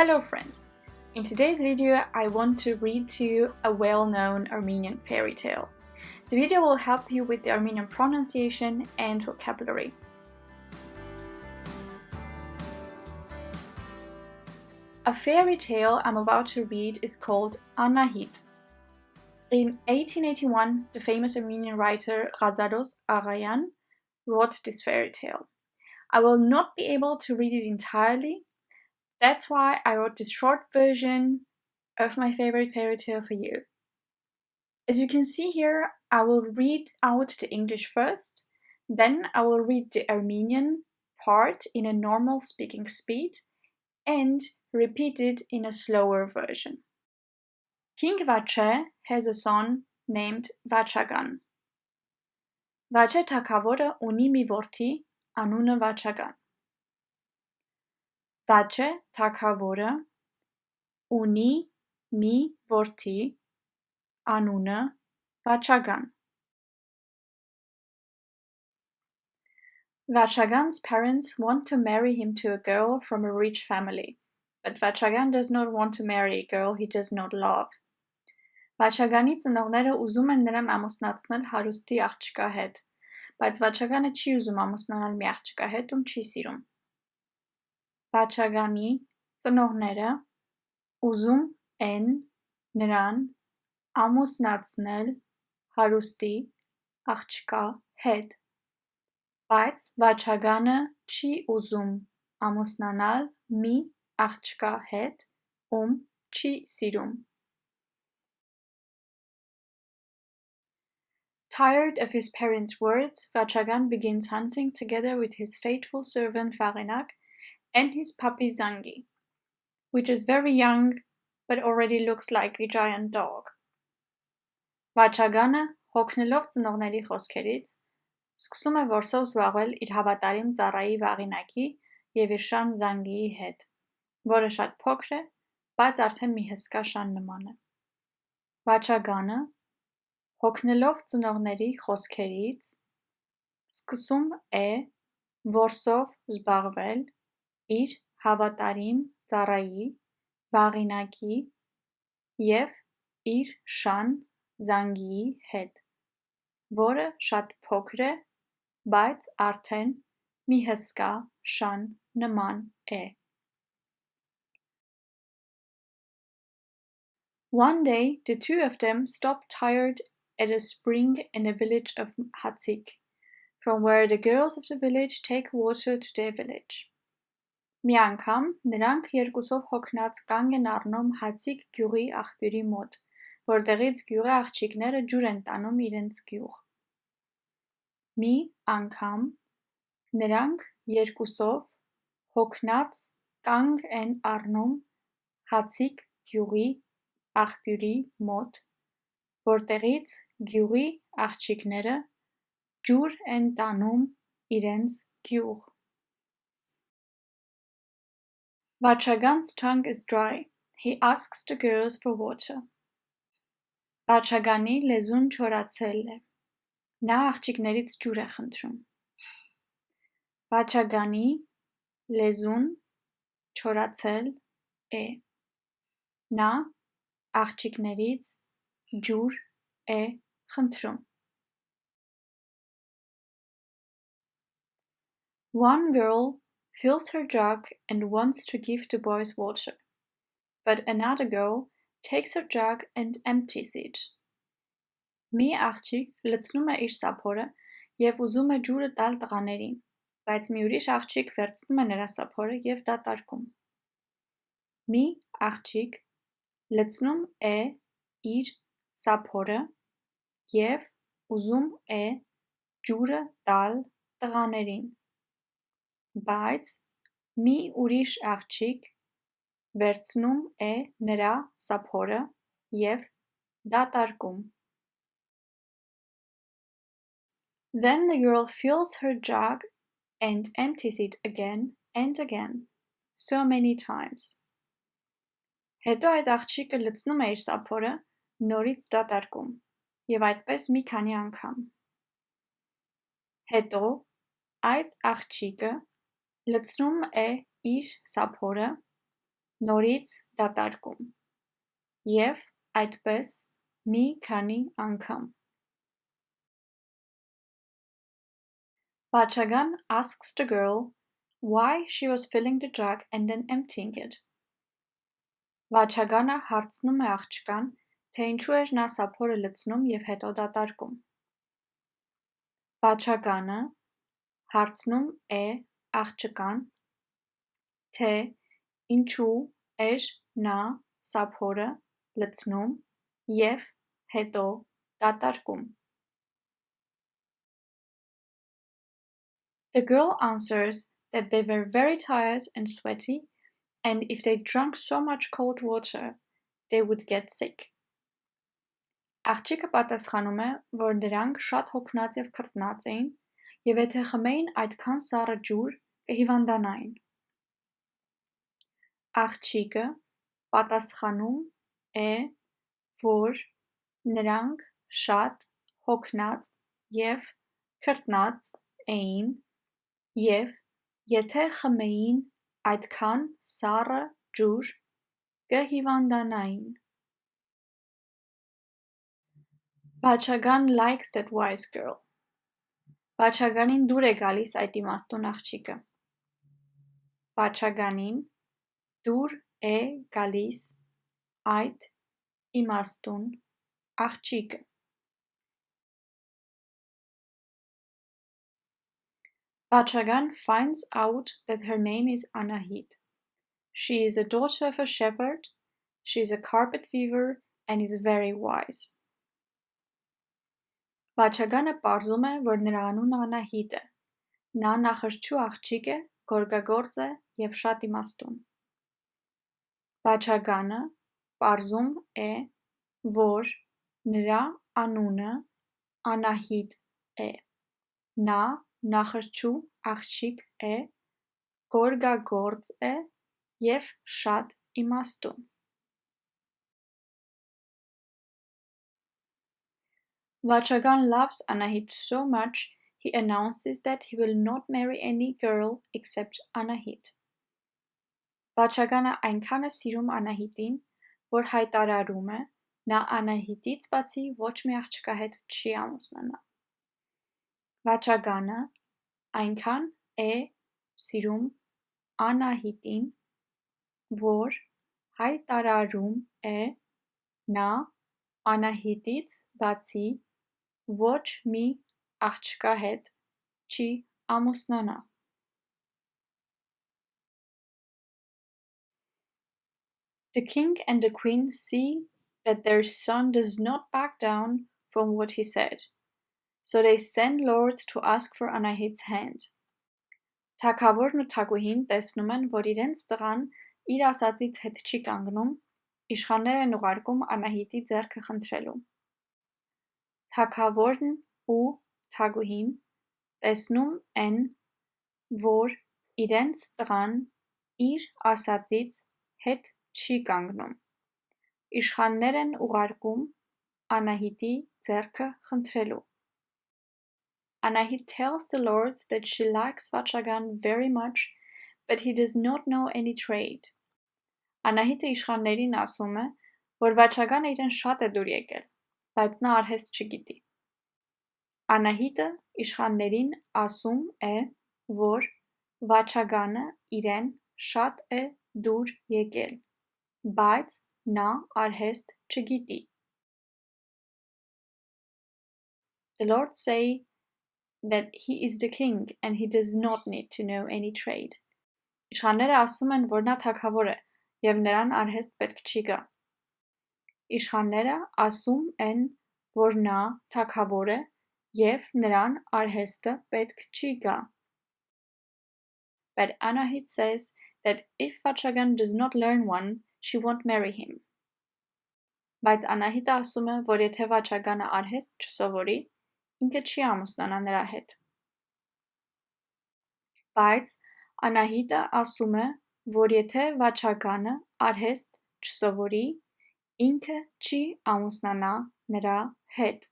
Hello friends! In today's video I want to read to you a well-known Armenian fairy tale. The video will help you with the Armenian pronunciation and vocabulary. A fairy tale I'm about to read is called Anahit. In 1881, the famous Armenian writer Ghazaros Aghayan wrote this fairy tale. I will not be able to read it entirely. That's why I wrote this short version of my favorite fairy tale for you. As you can see here, I will read out the English first, then I will read the Armenian part in a normal speaking speed and repeat it in a slower version. King Vache has a son named Vachagan. Vache թագավորը ունի մի որդի, անունը Vachagan. Vache թագավորը ունի մի որդի, անունը Vachagan. Vachagan's parents want to marry him to a girl from a rich family, but Vachagan does not want to marry a girl he does not love. Vachagani ծնողները ուզում են նրան ամուսնացնել հարուստի աղջկա հետ, բայց Վաչագանը չի ուզում ամուսնանալ մի աղջկա հետ, ում չի սիրում. Վաչագանի ծնողները ուզում են նրան ամուսնացնել հարուստի աղջկա հետ, բայց Վաչագանը չի ուզում ամուսնանալ մի աղջկա հետ, ում չի սիրում. Tired of his parents' words, Vachagan begins hunting together with his faithful servant Varenak and his puppy Zangi, which is very young but already looks like a giant dog. Vachagանը, հոգնելով ծնողների խոսքերից, սկսում է որսով զբաղվել իր հավատարիմ ծառայի Վաղինակի և իր շան Զանգիի հետ, որը շատ փոքր է, բայց արդեն մի հսկա շան նման է. Վաչագանը, հոգնելով ծնողների խոսքերից, սկսում է որսով զբաղվել իր հավատարիմ ծառայի Վաղինակի և իր շան Զանգիի հետ, որը շատ փոքր է, բայց արդեն մի հսկա շան նման է. One day, the two of them stopped tired at a spring in the village of Hatsik, from where the girls of the village take water to their village. Մի անգամ նրանք երկուսով հոգնած կանգ են առնում Hatsik գյուղի աղբյուրի մոտ, որտեղից գյուղի աղջիկները ջուր են տանում իրենց գյուղ. Մի անգամ նրանք երկուսով հոգնած կանգ են առնում Hatsik գյուղի աղբյուրի մոտ, որտեղից գյուղի աղջիկները ջուր են տանում իրենց գյուղ. Vachagan's tongue is dry. He asks the girls for water. Vachagani լեզուն չորացել է. Նա աղջիկներից ջուր է խնդրում. Vachagani լեզուն չորացել է. Նա աղջիկներից ջուր է խնդրում. One girl fills her jug and wants to give the boys water, but another girl takes her jug and empties it. Մի աղջիկ լցնում է իր սափորը և ուզում է ջուրը տալ տղաներին, բայց մի ուրիշ աղջիկ վերցնում է նրա սափորը և դատարկում. Մի աղջիկ լցնում է իր սափորը և ուզում է ջուրը տալ տղաներին, բայց մի ուրիշ աղջիկ վերցնում է նրա սափորը և դատարկում. Then the girl fills her jug and empties it again and again, so many times. Հետո այդ աղջիկը լցնում է իր սափորը, նորից դատարկում, և այդպես մի քանի անգամ. Հետո այդ աղջիկը լցնում է իր սափորը նորից դատարկում, և այդպես մի քանի անգամ։ Vachagan asks the girl why she was filling the jug and then emptying it. Վաչագանը հարցնում է աղջկան, թե ինչու էր նա սափորը լցնում և հետո դատարկում։ Վաչագանը հարցնում է աղջկան, թե ինչու էր նա սափորը լցնում և հետո դատարկում։ The girl answers that they were very tired and sweaty, and if they drank so much cold water, they would get sick. Աղջիկը պատասխանում է, որ նրանք շատ հոգնած և քրտնած էին, և եթե խմեին այդքան սառը ջուր, կհիվանդանային։ Աղջիկը պատասխանում է, որ նրանք շատ հոգնած և քրտնած էին, և եթե խմեին այդքան սառը ջուր, կհիվանդանային։ Vachagan likes that wise girl. Vachaganին դուր է գալիս այդ իմաստուն աղջիկը։ Vachaganին դուր է գալիս այդ իմաստուն աղջիկը։ Vachagan finds out that her name is Anahit. She is a daughter of a shepherd, she is a carpet weaver, and is very wise. Վաչագանը պարզում է, որ նրա անունը Անահիտ է, նա նախրջու աղջիկ է, գորգագործ է և շատ իմաստուն։ Վաչագանը պարզում է, որ նրա անունը Անահիտ է, նա նախրջու աղջիկ է, գորգագործ է և շատ իմաստուն։ Vachagan loves Anahit so much, he announces that he will not marry any girl except Anahit. Վաչագանը այնքան է սիրում Անահիտին, որ հայտարարում է, նա Անահիտից բացի ոչ մի աղջկա հետ չի ամուսնանա։ Վաչագանը այնքան է սիրում Անահիտին, որ հայտարարում է, նա Անահիտից բացի ոչ մի աղջկա հետ չի ամուսնանա։ The king and the queen see that their son does not back down from what he said, so they send lords to ask for Anahit's hand. Թագավորն ու թագուհին տեսնում են, որ իրենց տղան իր ասածից հետ չի կանգնում, իշխաններ են ուղարկում Անահիտի ձեռքը խնդրելու։ Թագավորն ու թագուհին տեսնում են, որ իրենց տղան իր ասածից հետ չի կանգնում, իշխաններ են ուղարկում Անահիտի ձեռքը խնդրելու։ Anahit tells the lords that she likes Vachagan very much, but he does not know any trade. Անահիտը իշխաններին ասում է, որ Վաչագանը իրեն շատ է դուր եկել, բայց նա արհեստ չգիտի։ Անահիտը իշխաններին ասում է, որ Վաչագանը իրեն շատ է դուր եկել, բայց նա արհեստ չգիտի։ The lords say that he is the king and he does not need to know any trade. Իշխանները ասում են, որ նա թագավոր է և նրան արհեստ պետք չի գա։ Իշխանները ասում են, որ նա թագավոր է և նրան արհեստը պետք չի գա։ But Anahit says that if Vachagan does not learn one, she won't marry him. Բայց Անահիտը ասում է, որ եթե Վաչագանը արհեստ չսովորի, ինքը չի ամուսնանա նրա հետ։ Բայց Անահիտը ասում է, որ եթե Վաչագանը արհեստ չսովորի, ինքը չի ամուսնանա նրա հետ։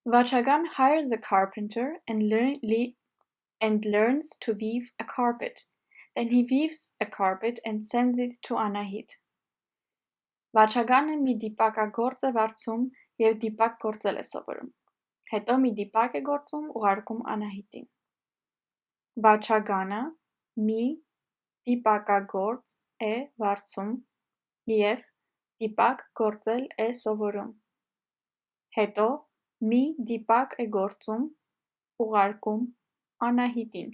Vachagan hires a carpenter and and learns to weave a carpet. Then he weaves a carpet and sends it to Anahit. Վաչագանը մի դիպակագործ է վարձում և դիպակ գործել է սովորում։ Հետո մի դիպակ է գործում ուղարկում Անահիտին։ Վաչագանը մի դիպակագործ է վարձում և դիպակ գործել է սովորում։ Հետո մի դիպակ է գործում ուղարկում Anahitին։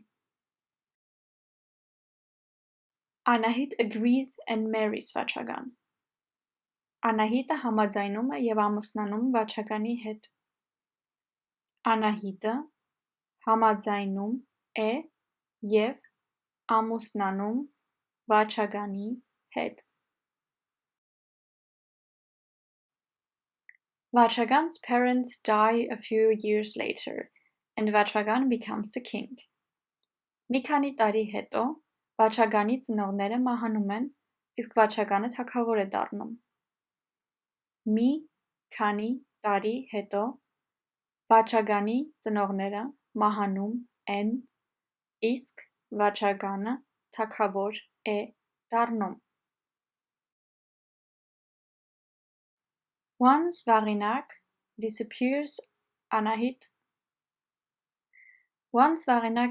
Anahit agrees and marries Vachagan. Anahitը համաձայնում է և ամուսնանում Վաչագանի հետ։ Անահիտը համաձայնում է և ամուսնանում Վաչագանի հետ։ Vachagan's parents die a few years later, and Vachagan becomes the king. Մի քանի տարի հետո Վաչագանի ծնողները մահանում են, իսկ Վաչագանը թագավոր է դառնում։ Մի քանի տարի հետո Վաչագանի ծնողները մահանում են, իսկ Վաչագանը թագավոր է դառնում։ Once Vachagan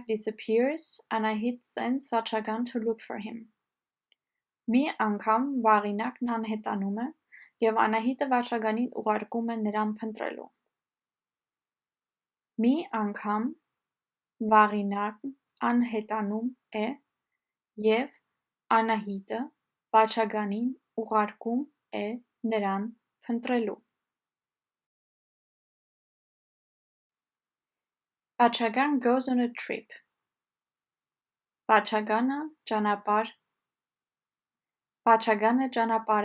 disappears, Anahit sends Vachagan to look for him. Մի անգամ Վաղինակն անհետանում է և Անահիտը Վաչագանին ուղարկում է նրան փնտրելու։ Մի անգամ Վաղինակն անհետանում է և Անահիտը Վաչագանին ուղարկում է նրան փնտրելու։ Vachagan goes on a trip. Վաչագանը ճանապարհ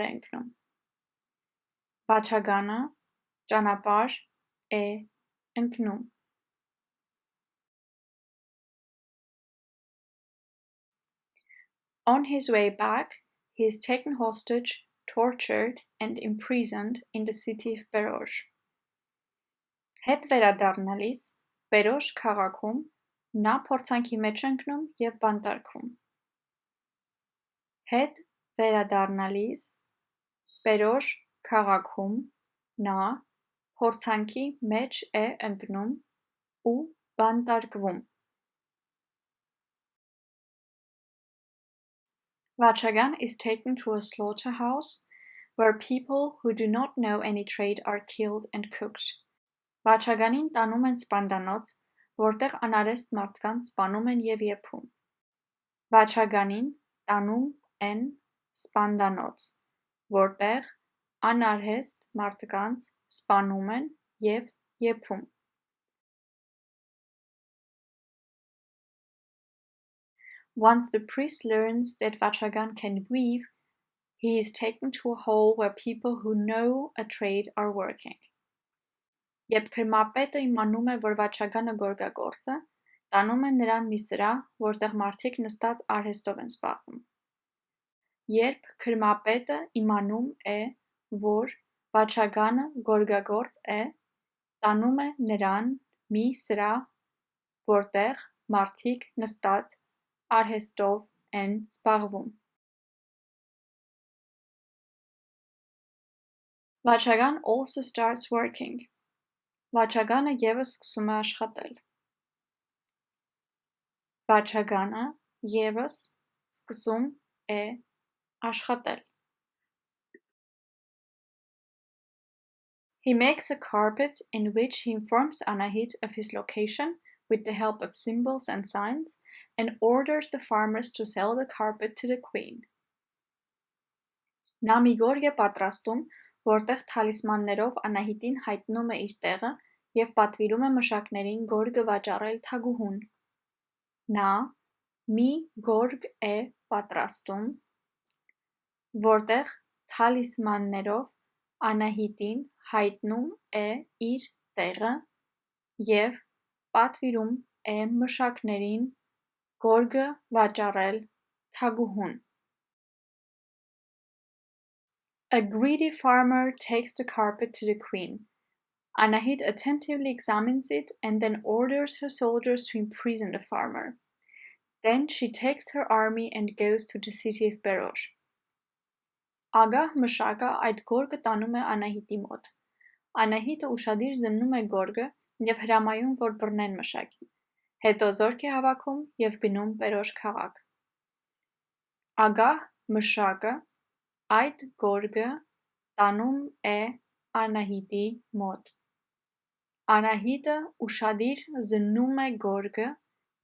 է ընկնում։ Վաչագանը ճանապարհ է ընկնում։ On his way back, he is taken hostage, tortured, and imprisoned in the city of Peroj. Հետ վերադառնալիս Peroj քաղաքում նա փորձանքի մեջ է ընկնում և բանտարկվում։ Հետ վերադառնալիս Peroj քաղաքում նա փորձանքի մեջ է ընկնում ու բանտարկվում։ Vachagan is taken to a slaughterhouse where people who do not know any trade are killed and cooked. Vachaganին տանում են սպանդանոց, որտեղ անարեստ մարդկանց սպանում են և եփում։ Vachaganին տանում են սպանդանոց, որտեղ անարհեստ մարդկանց սպանում են և եփում։ Once the priest learns that Vachagan can weave, he is taken to a hole where people who know a trade are working. Երբ քրմապետը իմանում է, որ Վաչագանը գորգագործ է, տանում են նրան մի սրահ, որտեղ մարդիկ նստած արհեստով են զբաղվում։ Երբ քրմապետը իմանում է, որ Վաչագանը գորգագործ է, տանում է նրան մի սրահ, որտեղ մարդիկ նստած արհեստով են զբաղվում։ Vachagan also starts working. Վաչագանը ևս սկսում է աշխատել։ Վաչագանը ևս սկսում է աշխատել։ He makes a carpet in which he informs Anahit of his location with the help of symbols and signs and orders the farmers to sell the carpet to the queen. Նա մի գորգ է պատրաստում, որտեղ թալիսմաններով Անահիտին հայտնում է իր տեղը և պատվիրում է մշակներին գորգը վաճառել թագուհուն։ Նա մի գորգ է պատրաստում, որտեղ թալիսմաններով Անահիտին հայտնում է իր տեղը և պատվիրում է մշակներին գորգը վաճառել թագուհուն։ A greedy farmer takes the carpet to the queen, Anahit attentively examines it and then orders her soldiers to imprison the farmer. Then she takes her army and goes to the city of Berosh. Ագահ մշակը այդ գորգը տանում է Անահիտի մոտ։ Անահիտը ուշադիր զննում է գորգը և հրամայում, որ բռնեն մշակին։ Հետո զորք է հավաքում և գնում Պերոշ քաղաք։ Ագահ մշակը այդ գորգը տանում է Անահիտի մոտ։ Անահիտը ուշադիր զննում է գորգը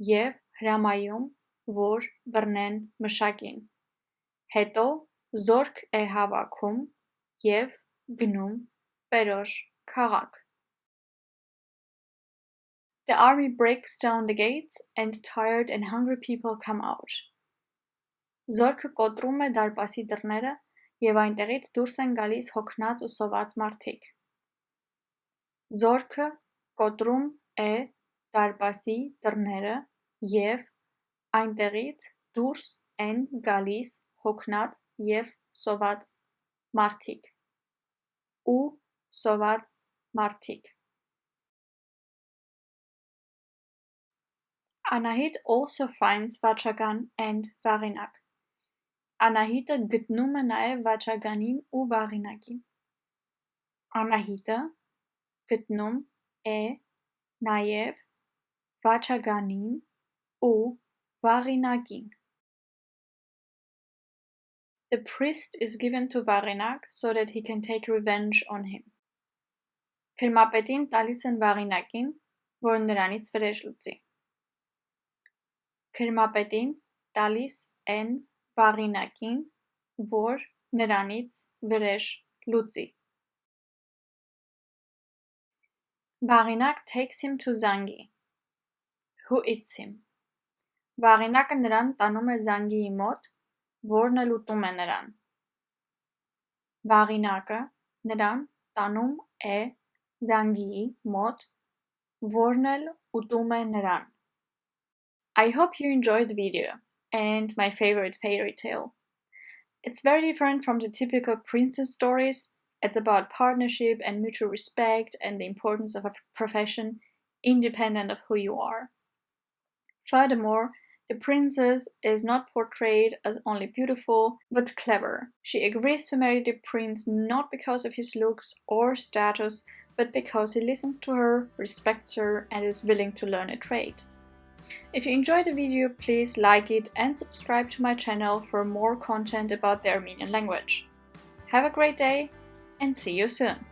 և հրամայում, որ բռնեն մշակին։ Հետո զորք է հավաքում և գնում Պերոշ քաղաք։ The army breaks down the gates and tired and hungry people come out. Զորքը կոտրում է դարպասի դռները և այնտեղից դուրս են գալիս հոգնած ու սոված մարդիկ։ Զորքը կոտրում է դարպասի դռները և այնտեղից դուրս են գալիս հոգնած և սոված մարդիկ ու սոված մարդիկ։ Anahit also finds Vachagan and Varinag. Անահիտը գտնում է նաև Վաչագանին ու Վաղինակին։ Անահիտը գտնում է նաև Վաչագանին ու Վաղինակին։ The priest is given to Varinag so that he can take revenge on him. Քրմապետին տալիս են Վաղինակին, որ նրանից վրեժ լուծի։ Քրմապետին տալիս են Վաղինակին, որ նրանից վրեժ լուծի։ Վաղինակ takes him to Zangi, who eats him. Վաղինակը նրան տանում է Զանգիի մոտ, որն էլ ուտում է նրան։ Վաղինակը նրան տանում է Զանգիի մոտ, որն էլ ուտում է նրան։ I hope you enjoyed the video and my favorite fairy tale. It's very different from the typical princess stories. It's about partnership and mutual respect and the importance of a profession independent of who you are. Furthermore, the princess is not portrayed as only beautiful, but clever. She agrees to marry the prince not because of his looks or status, but because he listens to her, respects her, and is willing to learn a trade. If you enjoyed the video, please like it and subscribe to my channel for more content about the Armenian language. Have a great day and see you soon!